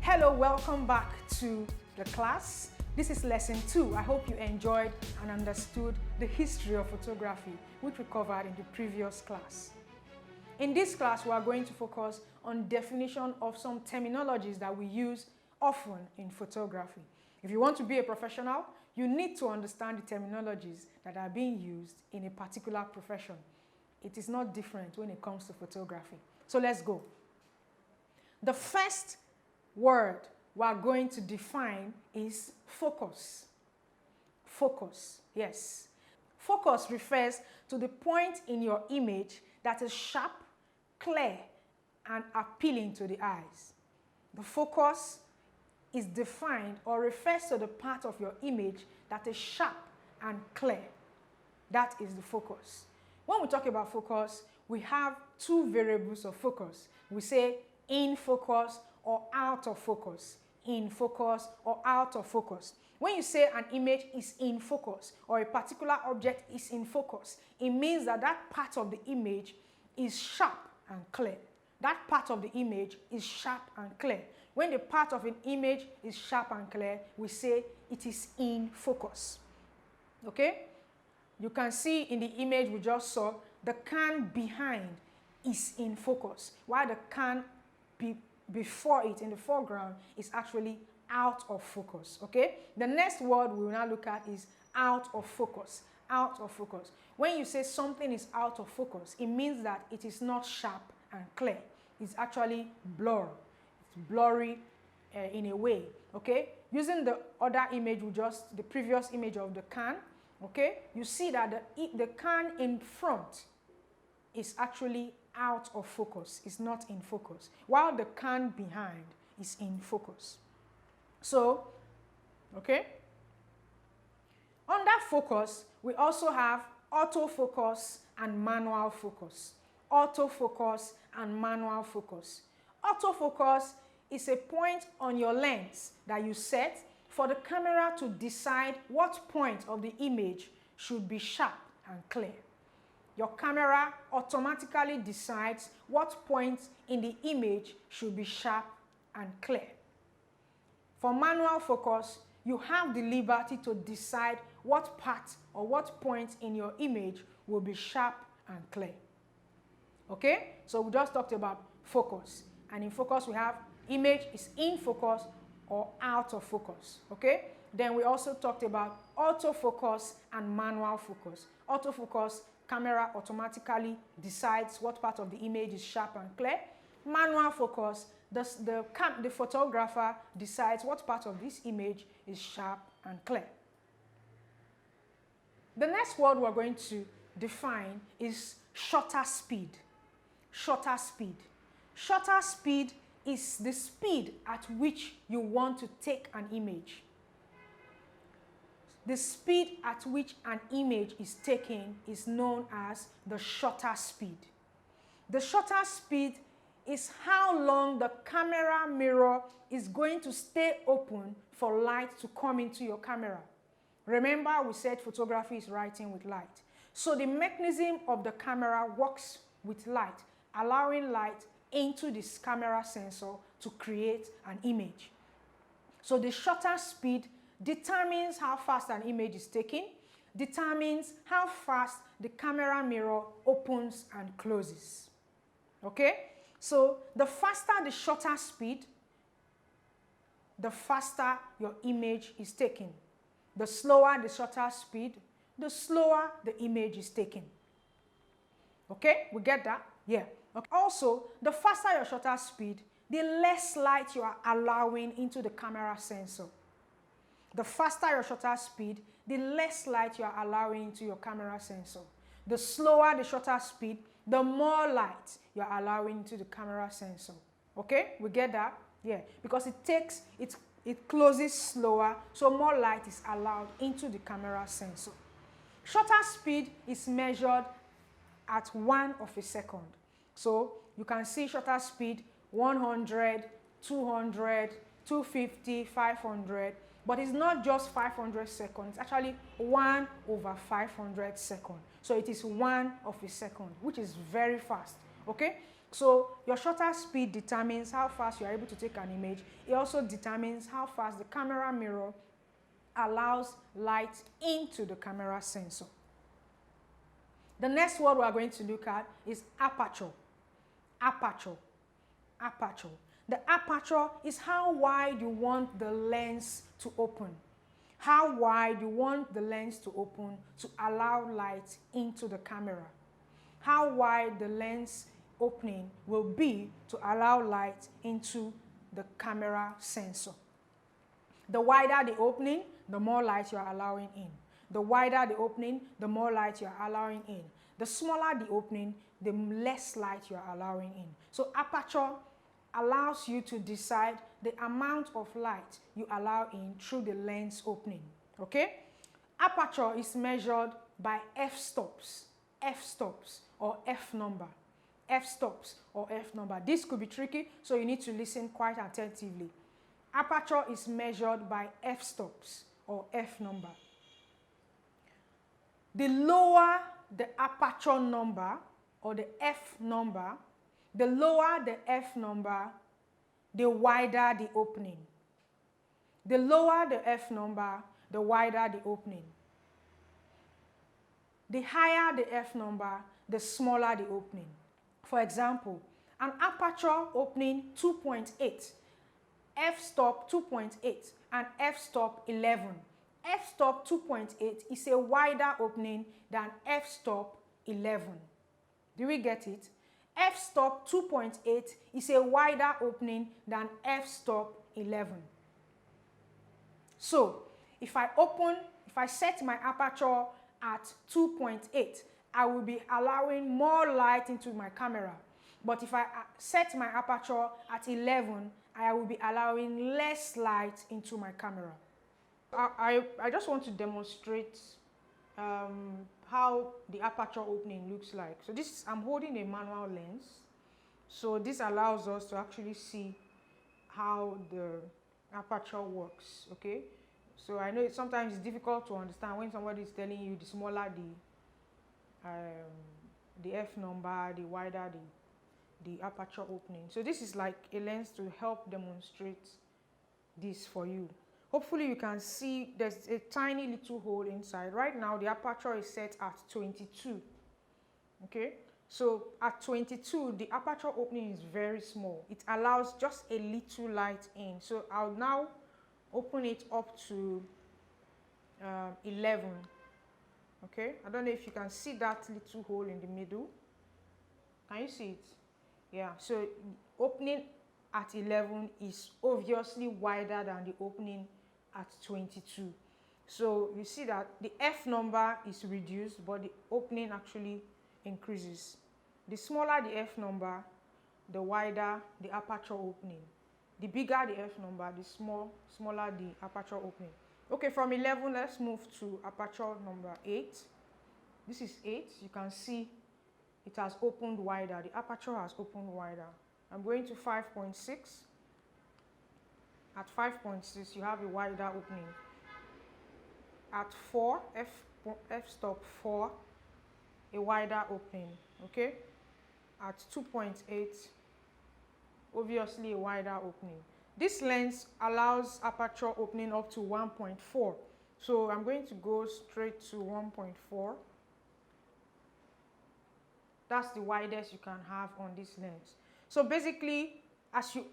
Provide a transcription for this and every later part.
Hello, welcome back to the class. This is lesson 2. I hope you enjoyed and understood the history of photography, which we covered in the previous class. In this class, we are going to focus on definition of some terminologies that we use often in photography. If you want to be a professional, you need to understand the terminologies that are being used in a particular profession. It is not different when it comes to photography. So let's go. The first word we are going to define is focus. Focus, yes. Focus refers to the point in your image that is sharp, clear, and appealing to the eyes. The focus is defined or refers to the part of your image that is sharp and clear. That is the focus. When we talk about focus, we have two variables of focus. We say in focus or out of focus. In focus or out of focus. When you say an image is in focus or a particular object is in focus, it means that that part of the image is sharp and clear. That part of the image is sharp and clear. When the part of an image is sharp and clear, we say it is in focus. Okay? You can see in the image we just saw, the can behind is in focus, while the can before it in the foreground is actually out of focus. Okay? The next word we will now look at is out of focus. Out of focus. When you say something is out of focus, it means that it is not sharp and clear. It's actually blurry. It's blurry in a way. Okay? Using the other image, the previous image of the can, okay, you see that the can in front is actually out of focus. It's not in focus, while the can behind is in focus. So, okay, under focus, we also have autofocus and manual focus. Autofocus and manual focus. Autofocus is a point on your lens that you set for the camera to decide what point of the image should be sharp and clear. Your camera automatically decides what point in the image should be sharp and clear. For manual focus, you have the liberty to decide what part or what point in your image will be sharp and clear. Okay? So we just talked about focus. And in focus, we have image is in focus or out of focus. Okay? Then we also talked about autofocus and manual focus. Autofocus, camera automatically decides what part of the image is sharp and clear. Manual focus, the photographer decides what part of this image is sharp and clear. The next word we're going to define is shutter speed. Shutter speed. Shutter speed is the speed at which you want to take an image. The speed at which an image is taken is known as the shutter speed. The shutter speed is how long the camera mirror is going to stay open for light to come into your camera. Remember, we said photography is writing with light. So the mechanism of the camera works with light, allowing light into this camera sensor to create an image. So the shutter speed determines how fast an image is taken, determines how fast the camera mirror opens and closes. Okay? So the faster the shutter speed, the faster your image is taken. The slower the shutter speed, the slower the image is taken. Okay? We get that? Yeah. Okay. Also, the faster your shutter speed, the less light you are allowing into the camera sensor. The faster your shutter speed, the less light you are allowing into your camera sensor. The slower the shutter speed, the more light you are allowing into the camera sensor. Okay? We get that? Yeah. Because it closes slower, so more light is allowed into the camera sensor. Shutter speed is measured at 1 of a second. So you can see shutter speed 100, 200, 250, 500. But it's not just 500 seconds, it's actually 1 over 500 seconds. So it is 1 of a second, which is very fast. Okay? So your shutter speed determines how fast you are able to take an image. It also determines how fast the camera mirror allows light into the camera sensor. The next word we are going to look at is aperture. Aperture. Aperture. The aperture is how wide you want the lens to open. How wide you want the lens to open to allow light into the camera. How wide the lens opening will be to allow light into the camera sensor. The wider the opening, the more light you are allowing in. The wider the opening, the more light you are allowing in. The smaller the opening, the less light you are allowing in. So aperture allows you to decide the amount of light you allow in through the lens opening. Okay? Aperture is measured by f-stops or f number. F-stops or f number. This could be tricky, so you need to listen quite attentively. Aperture is measured by f-stops or f number. The lower the aperture number or the f number, the lower the f number, the wider the opening. The lower the f number, the wider the opening. The higher the f number, the smaller the opening. For example, an aperture opening 2.8, f-stop 2.8, and f-stop 11. F-stop 2.8 is a wider opening than f-stop 11. Do we get it? F-stop 2.8 is a wider opening than f-stop 11. So, if I set my aperture at 2.8, I will be allowing more light into my camera. But if I set my aperture at 11, I will be allowing less light into my camera. I just want to demonstrate how the aperture opening looks like. So I'm holding a manual lens. So this allows us to actually see how the aperture works, okay? So I know sometimes it's difficult to understand when somebody is telling you the smaller the f number, the wider the aperture opening. So this is like a lens to help demonstrate this for you. Hopefully you can see there's a tiny little hole inside. Right now the aperture is set at 22. Okay, so at 22 the aperture opening is very small. It allows just a little light in. So I'll now open it up to 11. Okay, I don't know if you can see that little hole in the middle. Can you see it? Yeah, so opening at 11 is obviously wider than the opening at 22. So you see that the f number is reduced, but the opening actually increases. The smaller the f number, the wider the aperture opening. The bigger the f number, the smaller the aperture opening. Okay, from 11, let's move to aperture number 8. This is 8. You can see it has opened wider. The aperture has opened wider. I'm going to 5.6. At 5.6, you have a wider opening. At 4, f-stop 4, a wider opening. Okay? At 2.8, obviously a wider opening. This lens allows aperture opening up to 1.4. So I'm going to go straight to 1.4. That's the widest you can have on this lens. So basically, as you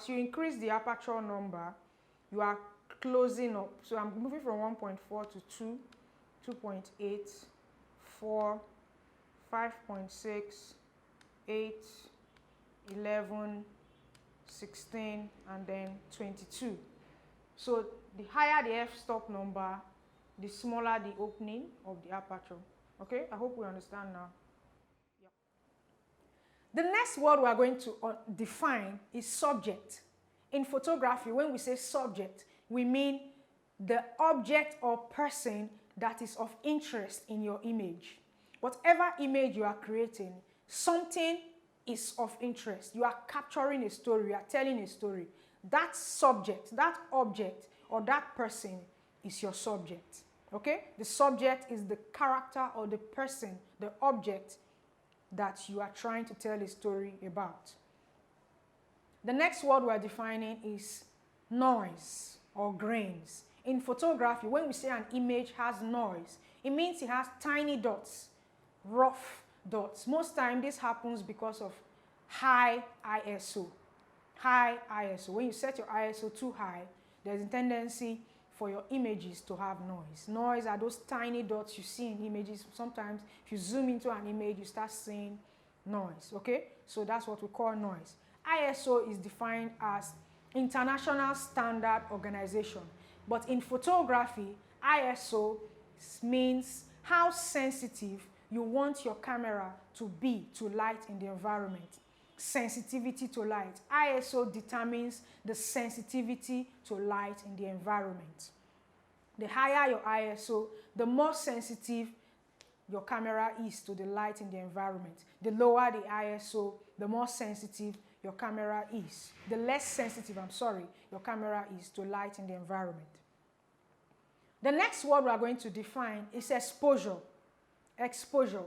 increase the aperture number, you are closing up. So I'm moving from 1.4 to 2, 2.8, 4, 5.6, 8, 11, 16, and then 22. So the higher the f-stop number, the smaller the opening of the aperture. Okay, I hope we understand now. Yep. The next word we are going to define is subject. In photography, when we say subject, we mean the object or person that is of interest in your image. Whatever image you are creating, something is of interest. You are capturing a story, you are telling a story. That subject, that object, or that person is your subject. Okay? The subject is the character or the person, the object that you are trying to tell a story about. The next word we're defining is noise or grains. In photography, when we say an image has noise, it means it has tiny dots, rough dots. Most times this happens because of high ISO. High ISO. When you set your ISO too high, there's a tendency for your images to have noise. Noise are those tiny dots you see in images. Sometimes if you zoom into an image, you start seeing noise, okay? So that's what we call noise. ISO is defined as International Standard Organization. But in photography, ISO means how sensitive you want your camera to be to light in the environment. Sensitivity to light. ISO determines the sensitivity to light in the environment. The higher your ISO, the more sensitive your camera is to the light in the environment. The lower the ISO, the more sensitive your camera is. The less sensitive, your camera is to light in the environment. The next word we are going to define is exposure. Exposure.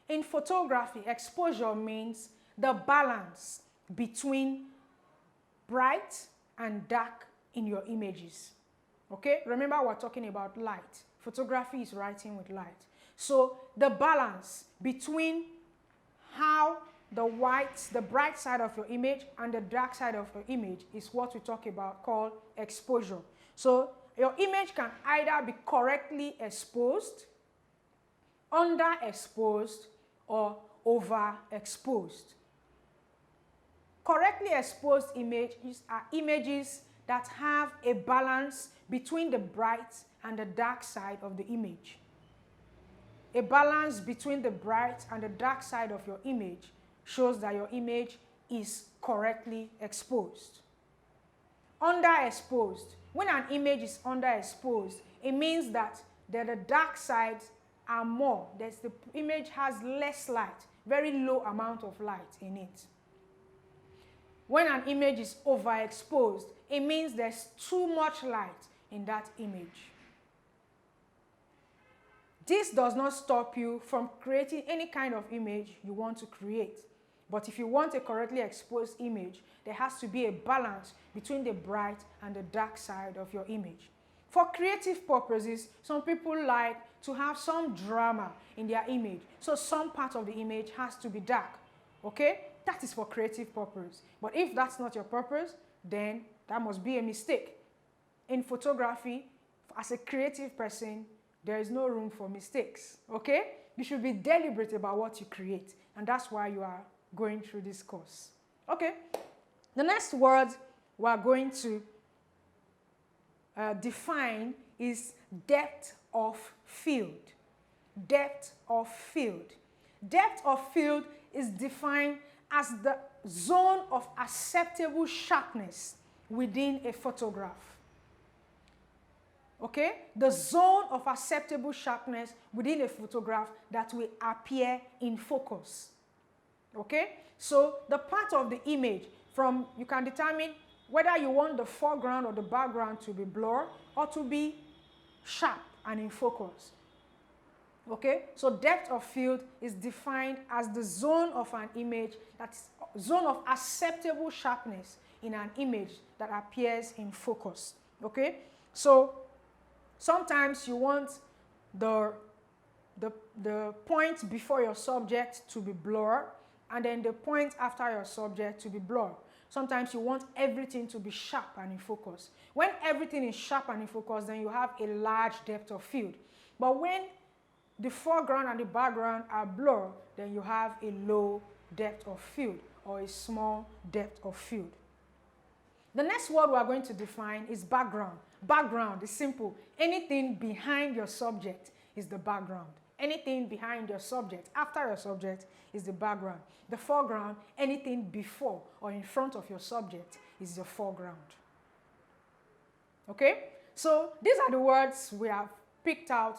In photography, exposure means the balance between bright and dark in your images. Okay? Remember, we're talking about light. Photography is writing with light. So the balance between how the bright side of your image and the dark side of your image is what we talk about called exposure. So your image can either be correctly exposed, underexposed, or overexposed. Correctly exposed images are images that have a balance between the bright and the dark side of the image. A balance between the bright and the dark side of your image shows that your image is correctly exposed. Underexposed. When an image is underexposed, it means that the dark sides are more. The image has less light, very low amount of light in it. When an image is overexposed, it means there's too much light in that image. This does not stop you from creating any kind of image you want to create. But if you want a correctly exposed image, there has to be a balance between the bright and the dark side of your image. For creative purposes, some people like to have some drama in their image. So some part of the image has to be dark. Okay? That is for creative purpose. But if that's not your purpose, then that must be a mistake. In photography, as a creative person, there is no room for mistakes. Okay? You should be deliberate about what you create. And that's why you are going through this course. Okay? The next word we are going to define is depth of field. Depth of field. Depth of field is defined as the zone of acceptable sharpness within a photograph. Okay? The zone of acceptable sharpness within a photograph that will appear in focus. Okay? So the part of the image you can determine whether you want the foreground or the background to be blurred or to be sharp and in focus. Okay? So depth of field is defined as the zone of an image, that's zone of acceptable sharpness in an image that appears in focus. Okay? So sometimes you want the point before your subject to be blurred and then the point after your subject to be blurred. Sometimes you want everything to be sharp and in focus. When everything is sharp and in focus, then you have a large depth of field. But when the foreground and the background are blurred, then you have a low depth of field or a small depth of field. The next word we are going to define is background. Background is simple. Anything behind your subject is the background. Anything behind your subject, after your subject, is the background. The foreground, anything before or in front of your subject, is the foreground. Okay? So these are the words we have picked out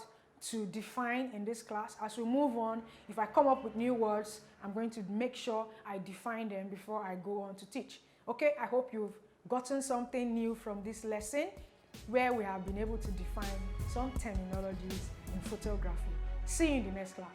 to define in this class. As we move on, if I come up with new words, I'm going to make sure I define them before I go on to teach. Okay? I hope you've gotten something new from this lesson where we have been able to define some terminologies in photography. See you in the next class.